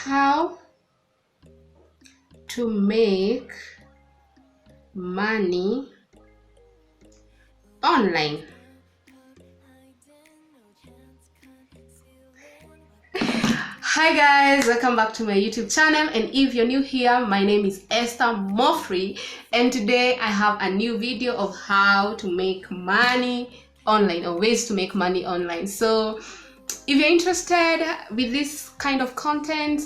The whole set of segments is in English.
how to make money online. Hi guys, welcome back to my YouTube channel, and if you're new here, my name is Esther Moffrey, and today I have a new video of how to make money online, or ways to make money online. So if you're interested with this kind of content,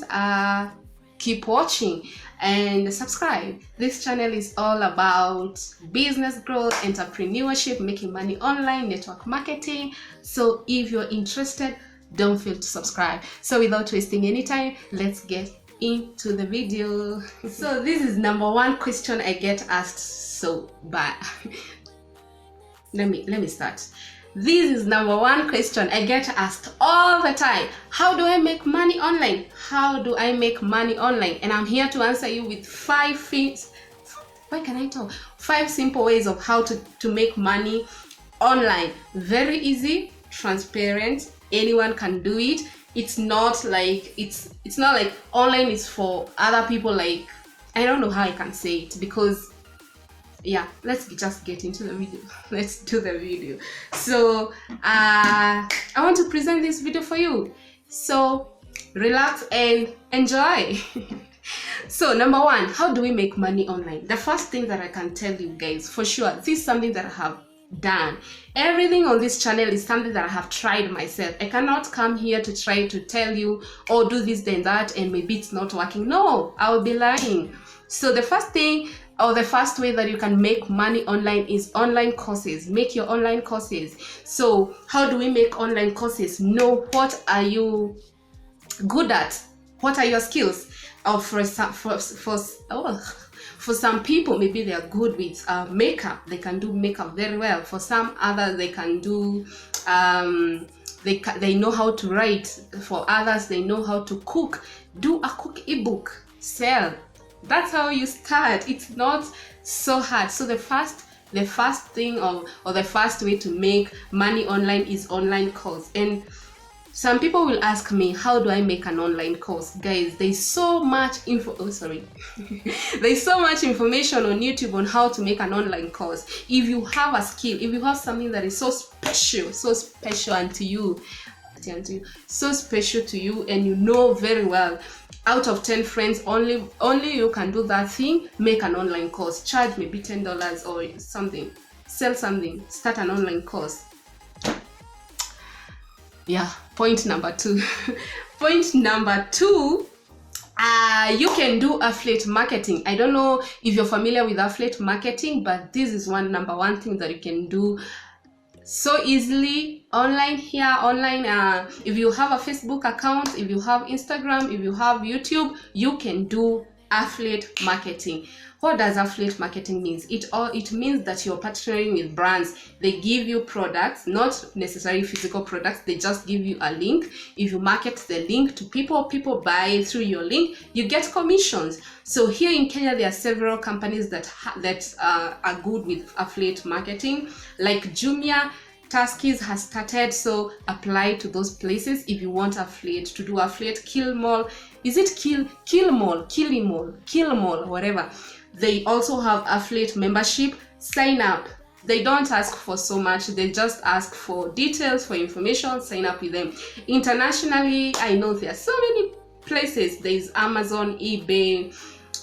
keep watching and subscribe. This channel is all about business growth, entrepreneurship, making money online, network marketing. So if you're interested, don't fail to subscribe. So without wasting any time, let's get into the video. So this is number one question I get asked. So but let me start. This is number one question I get asked all the time. How do I make money online? How do I make money online? And I'm here to answer you with 5 things. Why can I talk? 5 simple ways of how to make money online. Very easy, transparent. Anyone can do it. It's not like online is for other people. Like, I don't know how I can say it, because yeah, let's just get into the video. Let's do the video. So I want to present this video for you, so relax and enjoy. So number one, how do we make money online? The first thing that I can tell you guys for sure, this is something that I have done. Everything on this channel is something that I have tried myself. I cannot come here to try to tell you, oh, do this then that, and maybe it's not working. No, I will be lying. So the first thing, or the first way that you can make money online, is online courses. Make your online courses. So how do we make online courses? Know what are you good at? What are your skills? Or for some people, maybe they are good with makeup. They can do makeup very well. For some others, they can do they know how to write. For others, they know how to cook. Do a cook ebook, sell. That's how you start. It's not so hard. So the first thing, or the first way to make money online is online course. And some people will ask me, how do I make an online course? Guys, there's so much there's so much information on YouTube on how to make an online course. If you have a skill, if you have something that is so special to you, and you know very well, out of 10 friends, only you can do that thing, make an online course. Charge maybe $10 or something. Sell something. Start an online course. Yeah, point number 2. Point number 2, you can do affiliate marketing. I don't know if you're familiar with affiliate marketing, but this is number one thing that you can do so easily online. If you have a Facebook account, if you have Instagram, if you have YouTube, you can do affiliate marketing. What does affiliate marketing mean? It means that you're partnering with brands. They give you products, not necessarily physical products. They just give you a link. If you market the link to people buy through your link, you get commissions. So here in Kenya, there are several companies that are good with affiliate marketing, like Jumia. Taskis has started, so apply to those places if you want affiliate to do affiliate. Kilimall, whatever. They also have affiliate membership. Sign up. They don't ask for so much. They just ask for details, for information. Sign up with them. Internationally, I know there are so many places. There's Amazon, eBay,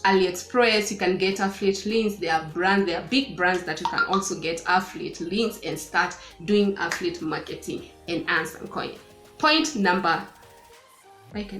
AliExpress. You can get affiliate links. There are big brands that you can also get affiliate links and start doing affiliate marketing and earn some coin. Point number 3.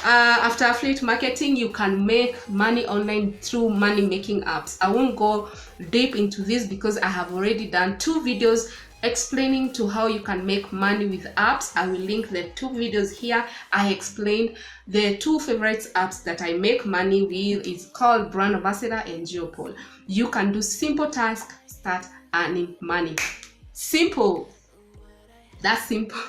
After affiliate marketing, you can make money online through money making apps. I won't go deep into this because I have already done 2 videos explaining to how you can make money with apps. I will link the 2 videos here. I explained the 2 favorite apps that I make money with. It's called Brand Ambassador and Geopol. You can do simple tasks, start earning money. Simple. That's simple.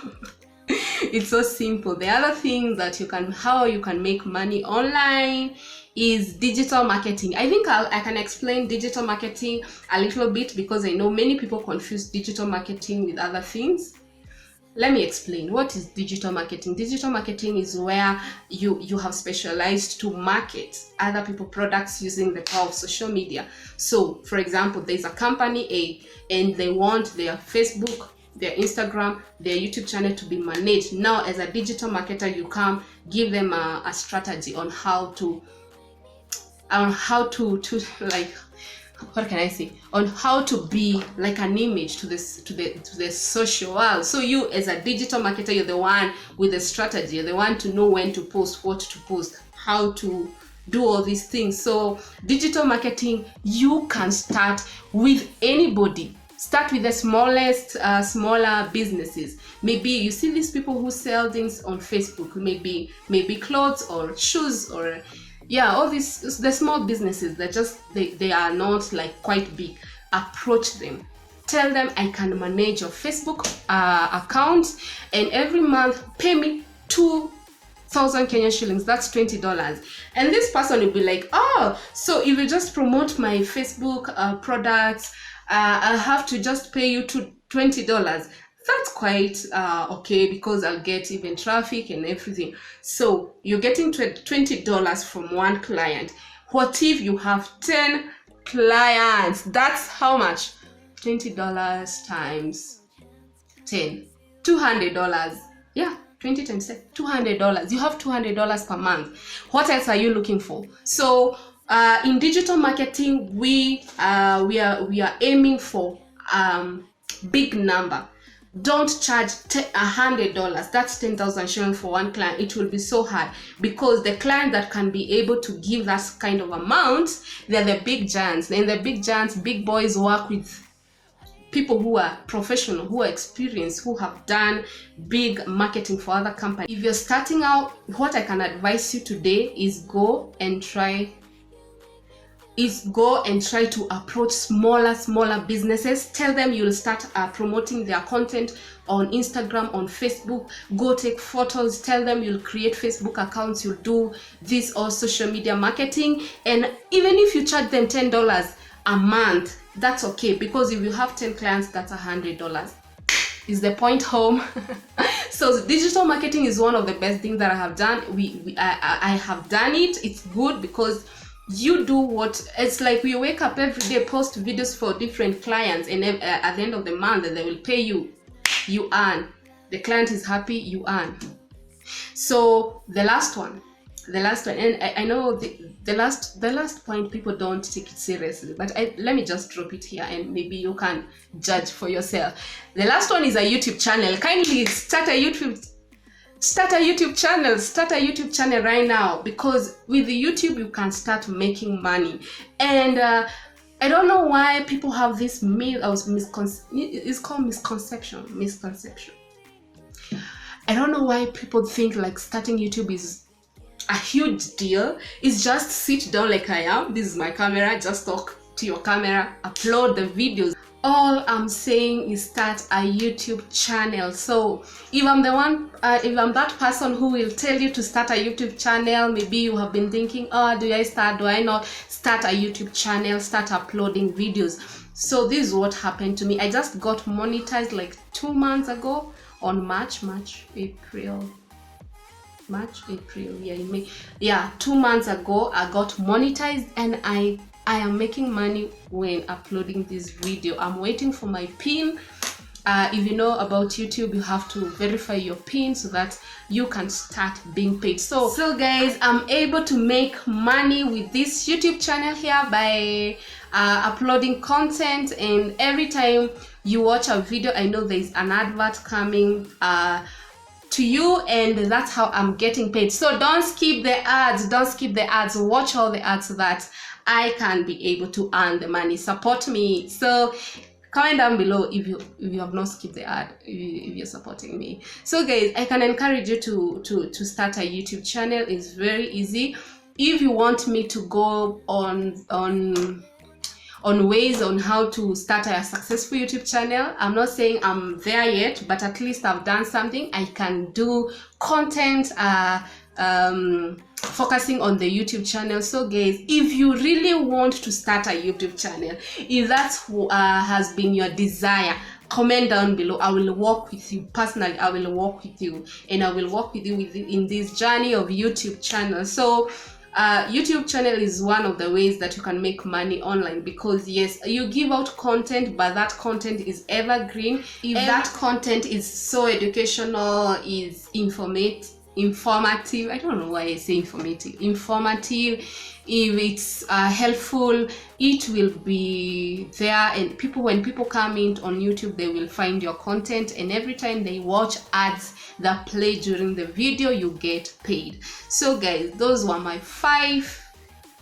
It's so simple. The other thing that how you can make money online is digital marketing. I think I can explain digital marketing a little bit, because I know many people confuse digital marketing with other things. let me explain. What is digital marketing? Digital marketing is where you have specialized to market other people products using the power of social media. So for example, there's a company A and they want their Facebook, their Instagram, their YouTube channel to be managed. Now as a digital marketer, you come give them a strategy on how to like, what can I say, on how to be like an image to the social world. So you as a digital marketer, you're the one with the strategy, you're the one to know when to post, what to post, how to do all these things. So digital marketing, you can start with anybody. Start with the smallest smaller businesses. Maybe you see these people who sell things on Facebook, maybe clothes or shoes, or yeah, all these, the small businesses that just they are not like quite big. Approach them, tell them, I can manage your Facebook account, and every month pay me 2,000 Kenyan shillings, that's $20. And this person will be like, oh, so if you just promote my Facebook products, I'll have to just pay you $20. That's quite okay, because I'll get even traffic and everything. So you're getting $20 from one client. What if you have 10 clients? That's how much? $20 times 10, $200. Yeah, 20 times 10, $200. You have $200 per month. What else are you looking for? So in digital marketing, we are aiming for big number. Don't charge $100. That's 10,000 shillings for one client. It will be so hard, because the client that can be able to give that kind of amount, they're the big giants. And the big giants, big boys, work with people who are professional, who are experienced, who have done big marketing for other companies. If you're starting out, what I can advise you today is go and try to approach smaller businesses. Tell them you'll start promoting their content on Instagram, on Facebook. Go take photos. Tell them you'll create Facebook accounts, you'll do this or social media marketing. And even if you charge them $10 a month, that's okay, because if you have 10 clients, that's $100. Is the point home? So digital marketing is one of the best things that I have done. I have done it. It's good because you do what, it's like we wake up every day, post videos for different clients, and at the end of the month they will pay you. You earn. The client is happy, you earn. So the last one, and I know the last point, people don't take it seriously, but let me just drop it here and maybe you can judge for yourself. The last one is a YouTube channel. Kindly start a YouTube channel right now, because with the YouTube you can start making money. And I don't know why people have this it's called misconception. I don't know why people think like starting YouTube is a huge deal. It's just sit down like I am. This is my camera, just talk to your camera, upload the videos. All I'm saying is start a YouTube channel. So if I'm that person who will tell you to start a YouTube channel, maybe you have been thinking, oh, do I start, do I not? Start a YouTube channel, start uploading videos. So this is what happened to me. I just got monetized like 2 months ago on March, April. Yeah, 2 months ago I got monetized, and I am making money when uploading this video. I'm waiting for my PIN. If you know about YouTube, you have to verify your PIN so that you can start being paid. So guys, I'm able to make money with this YouTube channel here by uploading content, and every time you watch a video, I know there's an advert coming to you, and that's how I'm getting paid. So don't skip the ads, watch all the ads so that I can be able to earn the money. Support me. So comment down below if you have not skipped the ad, if you're supporting me. So guys, I can encourage you to start a YouTube channel. It's very easy. If you want me to go on ways on how to start a successful YouTube channel, I'm not saying I'm there yet, but at least I've done something. I can do content focusing on the YouTube channel. So guys, if you really want to start a YouTube channel, if that's has been your desire, comment down below. I will work with you personally. I will work with you, and I will work with you in this journey of YouTube channel. So YouTube channel is one of the ways that you can make money online, because yes, you give out content, but that content is evergreen. If that content is so educational, is informative, I don't know why I say informative, if it's helpful, it will be there, and when people come in on YouTube, they will find your content, and every time they watch ads that play during the video, you get paid. So guys, those were my 5,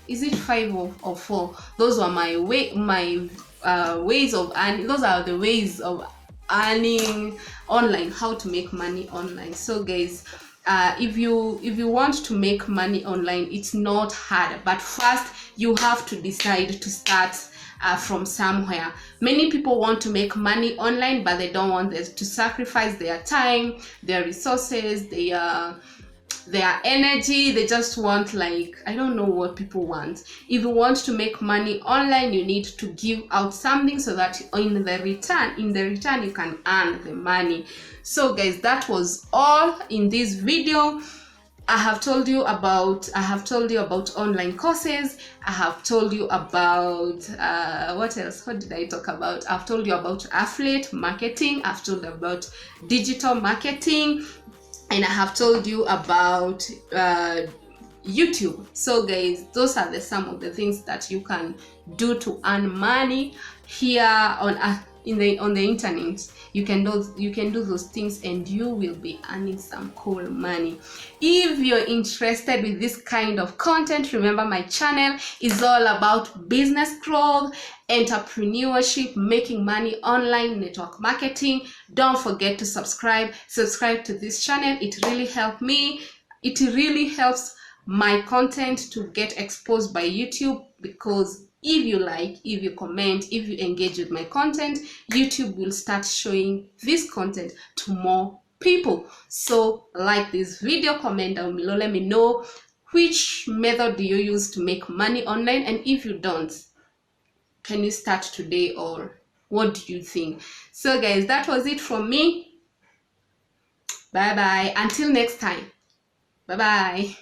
is it 5 or 4? Those were my ways of earning. Those are the ways of earning online, how to make money online. So guys, if you want to make money online, it's not hard, but first you have to decide to start from somewhere. Many people want to make money online, but they don't want to sacrifice their time, their resources, their energy. They just want, like, I don't know what people want. If you want to make money online, you need to give out something, so that in the return you can earn the money. So guys, that was all in this video. I have told you about online courses. I have told you about what else? What did I talk about? I've told you about affiliate marketing. I've told you about digital marketing, and I have told you about YouTube. So guys, those are some of the things that you can do to earn money here on the internet. You can do those things, and you will be earning some cool money. If you're interested with this kind of content, remember my channel is all about business growth, entrepreneurship, making money online, network marketing. Don't forget to subscribe to this channel. It really helps me. It really helps my content to get exposed by YouTube, because if you like, if you comment, if you engage with my content, YouTube will start showing this content to more people. So like this video, comment down below, let me know which method do you use to make money online, and if you don't, can you start today, or what do you think? So guys, that was it from me. Bye bye, until next time. Bye bye.